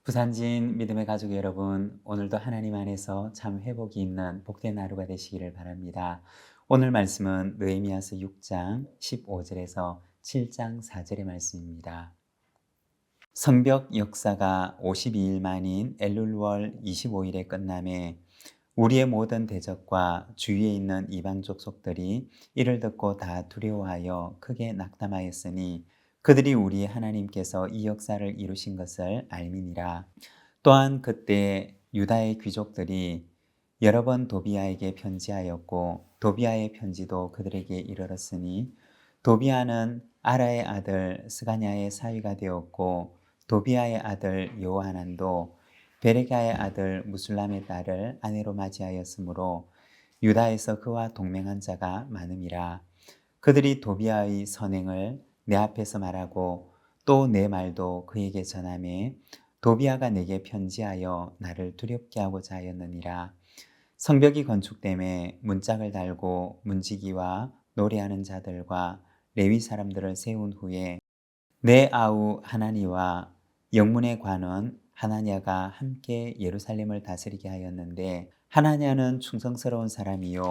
부산진 믿음의 가족 여러분, 오늘도 하나님 안에서 참 회복이 있는 복된 하루가 되시기를 바랍니다. 오늘 말씀은 느헤미야서 6장 15절에서 7장 4절의 말씀입니다. 성벽 역사가 52일 만인 엘룰월 25일에 끝남에 우리의 모든 대적과 주위에 있는 이방 족속들이 이를 듣고 다 두려워하여 크게 낙담하였으니 그들이 우리 하나님께서 이 역사를 이루신 것을 알미니라. 또한 그때 유다의 귀족들이 여러 번 도비아에게 편지하였고 도비아의 편지도 그들에게 이르렀으니 도비아는 아라의 아들 스가냐의 사위가 되었고 도비아의 아들 요하난도 베레가의 아들 무술람의 딸을 아내로 맞이하였으므로 유다에서 그와 동맹한 자가 많음이라. 그들이 도비아의 선행을 내 앞에서 말하고 또 내 말도 그에게 전하매 도비아가 내게 편지하여 나를 두렵게 하고자 하였느니라. 성벽이 건축됨에 문짝을 달고 문지기와 노래하는 자들과 레위 사람들을 세운 후에 내 아우 하나니와 영문의 관원 하나냐가 함께 예루살렘을 다스리게 하였는데 하나냐는 충성스러운 사람이요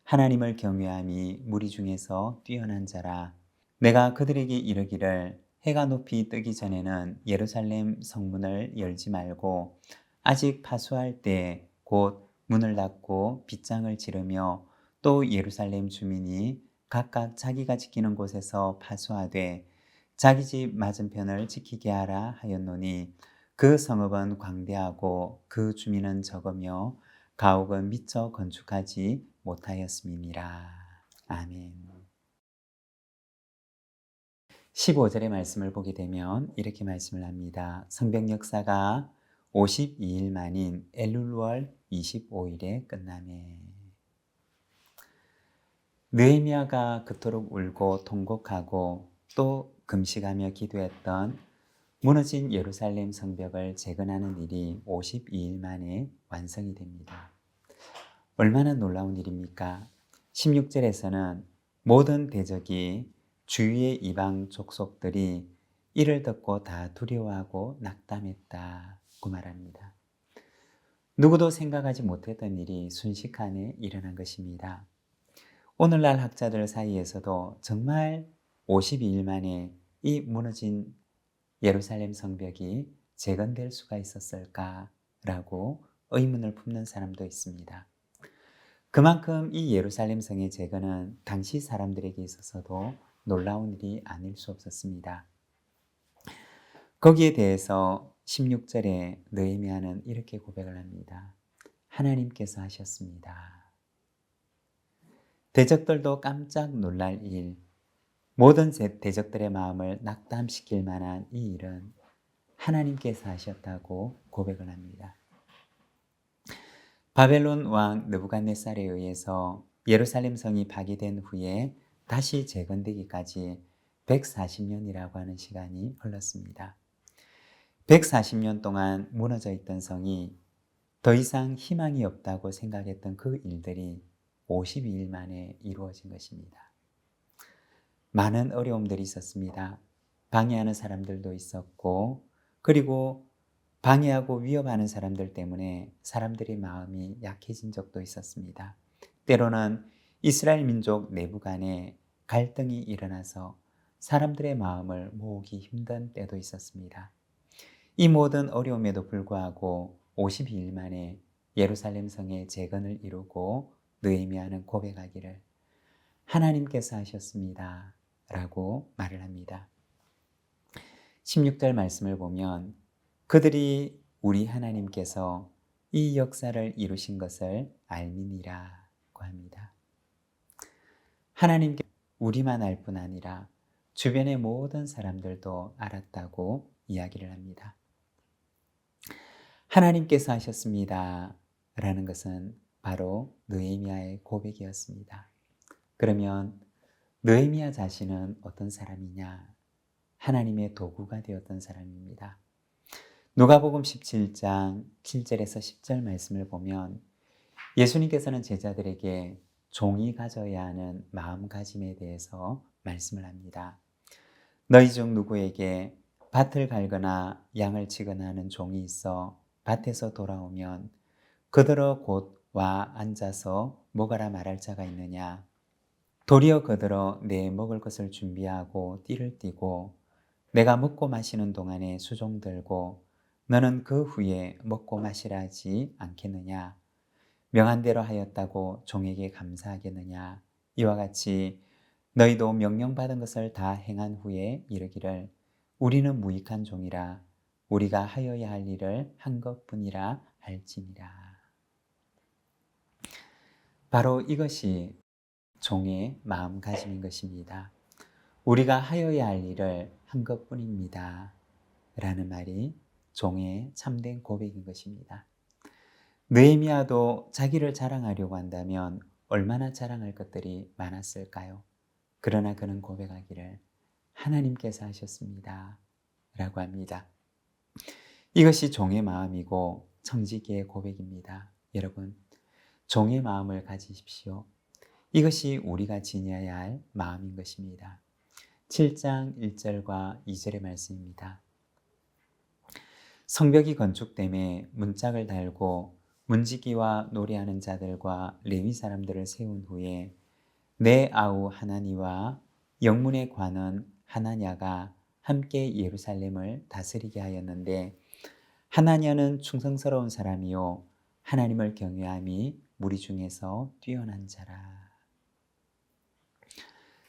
하나님을 경외함이 무리 중에서 뛰어난 자라. 내가 그들에게 이르기를 해가 높이 뜨기 전에는 예루살렘 성문을 열지 말고 아직 파수할 때 곧 문을 닫고 빗장을 지르며 또 예루살렘 주민이 각각 자기가 지키는 곳에서 파수하되 자기 집 맞은편을 지키게 하라 하였노니 그 성읍은 광대하고 그 주민은 적으며 가옥은 미처 건축하지 못하였음이니라. 아멘. 15절의 말씀을 보게 되면 이렇게 말씀을 합니다. 성벽 역사가 52일 만인 엘룰월 25일에 끝나네. 느헤미야가 그토록 울고 통곡하고 또 금식하며 기도했던 무너진 예루살렘 성벽을 재건하는 일이 52일 만에 완성이 됩니다. 얼마나 놀라운 일입니까? 16절에서는 모든 대적이 주위의 이방 족속들이 이를 듣고 다 두려워하고 낙담했다고 말합니다. 누구도 생각하지 못했던 일이 순식간에 일어난 것입니다. 오늘날 학자들 사이에서도 정말 52일 만에 이 무너진 예루살렘 성벽이 재건될 수가 있었을까라고 의문을 품는 사람도 있습니다. 그만큼 이 예루살렘 성의 재건은 당시 사람들에게 있어서도 놀라운 일이 아닐 수 없었습니다. 거기에 대해서 16절에 느헤미야는 이렇게 고백을 합니다. 하나님께서 하셨습니다. 대적들도 깜짝 놀랄 일, 모든 대적들의 마음을 낙담시킬 만한 이 일은 하나님께서 하셨다고 고백을 합니다. 바벨론 왕 느부갓네살에 의해서 예루살렘 성이 파괴된 후에 다시 재건되기까지 140년이라고 하는 시간이 흘렀습니다. 140년 동안 무너져 있던 성이 더 이상 희망이 없다고 생각했던 그 일들이 52일 만에 이루어진 것입니다. 많은 어려움들이 있었습니다. 방해하는 사람들도 있었고, 그리고 방해하고 위협하는 사람들 때문에 사람들의 마음이 약해진 적도 있었습니다. 때로는 이스라엘 민족 내부 간에 갈등이 일어나서 사람들의 마음을 모으기 힘든 때도 있었습니다. 이 모든 어려움에도 불구하고 52일 만에 예루살렘 성의 재건을 이루고 느헤미야는 고백하기를 하나님께서 하셨습니다 라고 말을 합니다. 16절 말씀을 보면 그들이 우리 하나님께서 이 역사를 이루신 것을 알미니라고 합니다. 하나님께 우리만 알 뿐 아니라 주변의 모든 사람들도 알았다고 이야기를 합니다. 하나님께서 하셨습니다 라는 것은 바로 느헤미야의 고백이었습니다. 그러면 느헤미야 자신은 어떤 사람이냐? 하나님의 도구가 되었던 사람입니다. 누가복음 17장 7절에서 10절 말씀을 보면 예수님께서는 제자들에게 종이 가져야 하는 마음가짐에 대해서 말씀을 합니다. 너희 중 누구에게 밭을 갈거나 양을 치거나 하는 종이 있어 밭에서 돌아오면 그들어 곧 와 앉아서 먹으라 말할 자가 있느냐? 도리어 그들어 내 먹을 것을 준비하고 띠를 띠고 내가 먹고 마시는 동안에 수종 들고 너는 그 후에 먹고 마시라 하지 않겠느냐? 명한 대로 하였다고 종에게 감사하겠느냐? 이와 같이 너희도 명령받은 것을 다 행한 후에 이르기를 우리는 무익한 종이라 우리가 하여야 할 일을 한 것뿐이라 할지니라. 바로 이것이 종의 마음가짐인 것입니다. 우리가 하여야 할 일을 한 것뿐입니다. 라는 말이 종의 참된 고백인 것입니다. 느헤미야도 자기를 자랑하려고 한다면 얼마나 자랑할 것들이 많았을까요? 그러나 그는 고백하기를 하나님께서 하셨습니다. 라고 합니다. 이것이 종의 마음이고 청지기의 고백입니다. 여러분, 종의 마음을 가지십시오. 이것이 우리가 지녀야 할 마음인 것입니다. 7장 1절과 2절의 말씀입니다. 성벽이 건축됨에 문짝을 달고 문지기와 노래하는 자들과 레위 사람들을 세운 후에 내 아우 하나니와 영문의 관원 하나냐가 함께 예루살렘을 다스리게 하였는데 하나냐는 충성스러운 사람이요 하나님을 경외함이 무리 중에서 뛰어난 자라.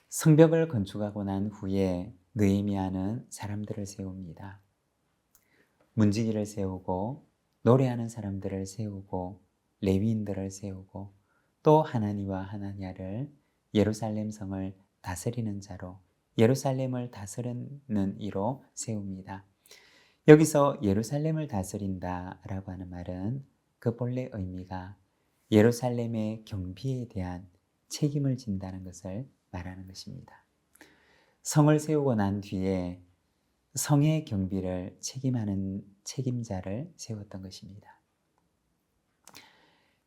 성벽을 건축하고 난 후에 느헤미야는 사람들을 세웁니다. 문지기를 세우고 노래하는 사람들을 세우고 레위인들을 세우고 또 하나니와 하나냐를 예루살렘 성을 다스리는 자로 예루살렘을 다스리는 이로 세웁니다. 여기서 예루살렘을 다스린다라고 하는 말은 그 본래 의미가 예루살렘의 경비에 대한 책임을 진다는 것을 말하는 것입니다. 성을 세우고 난 뒤에 성의 경비를 책임하는 책임자를 세웠던 것입니다.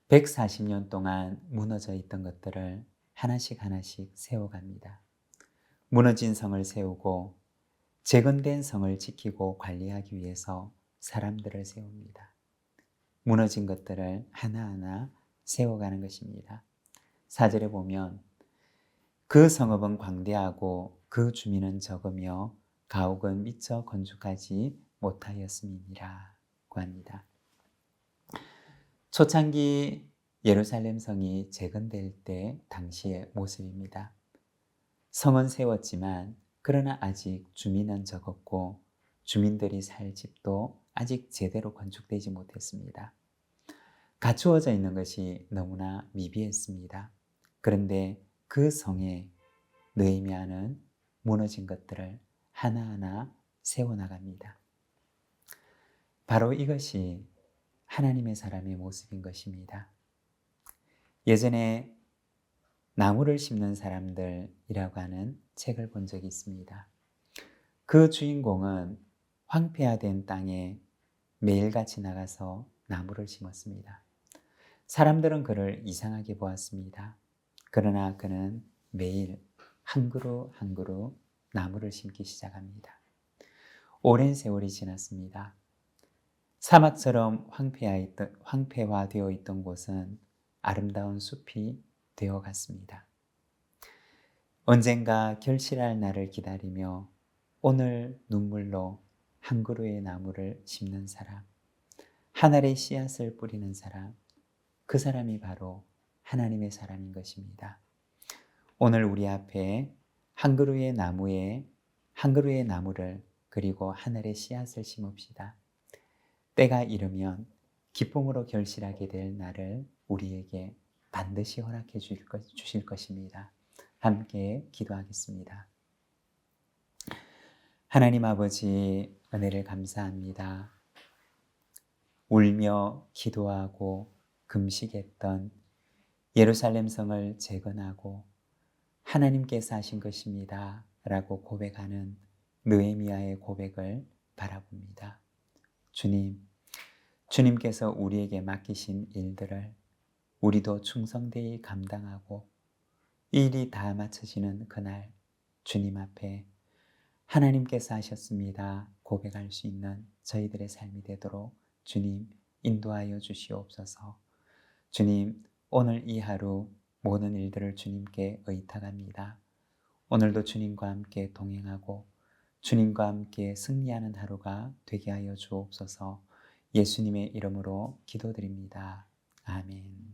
140년 동안 무너져 있던 것들을 하나씩 하나씩 세워갑니다. 무너진 성을 세우고 재건된 성을 지키고 관리하기 위해서 사람들을 세웁니다. 무너진 것들을 하나하나 세워가는 것입니다. 4절에 보면 그 성읍은 광대하고 그 주민은 적으며 가옥은 미처 건축하지 못하였음이니라고 합니다. 초창기 예루살렘 성이 재건될 때 당시의 모습입니다. 성은 세웠지만 그러나 아직 주민은 적었고 주민들이 살 집도 아직 제대로 건축되지 못했습니다. 갖추어져 있는 것이 너무나 미비했습니다. 그런데 그 성에 느헤미야는 무너진 것들을 하나하나 세워나갑니다. 바로 이것이 하나님의 사람의 모습인 것입니다. 예전에 나무를 심는 사람들이라고 하는 책을 본 적이 있습니다. 그 주인공은 황폐화된 땅에 매일같이 나가서 나무를 심었습니다. 사람들은 그를 이상하게 보았습니다. 그러나 그는 매일 한 그루 한 그루 나무를 심기 시작합니다. 오랜 세월이 지났습니다. 사막처럼 황폐화되어 있던 곳은 아름다운 숲이 되어갔습니다. 언젠가 결실할 날을 기다리며 오늘 눈물로 한 그루의 나무를 심는 사람, 하늘의 씨앗을 뿌리는 사람, 그 사람이 바로 하나님의 사람인 것입니다. 오늘 우리 앞에 한 그루의 나무를 그리고 하늘의 씨앗을 심읍시다. 때가 이르면 기쁨으로 결실하게 될 날을 우리에게 반드시 허락해 주실 것입니다. 함께 기도하겠습니다. 하나님 아버지, 은혜를 감사합니다. 울며 기도하고 금식했던 예루살렘 성을 재건하고 하나님께서 하신 것입니다 라고 고백하는 느헤미야의 고백을 바라봅니다. 주님께서 우리에게 맡기신 일들을 우리도 충성되이 감당하고 이 일이 다 마쳐지는 그날 주님 앞에 하나님께서 하셨습니다. 고백할 수 있는 저희들의 삶이 되도록 주님 인도하여 주시옵소서. 주님, 오늘 이 하루 모든 일들을 주님께 의탁합니다. 오늘도 주님과 함께 동행하고 주님과 함께 승리하는 하루가 되게 하여 주옵소서. 예수님의 이름으로 기도드립니다. 아멘.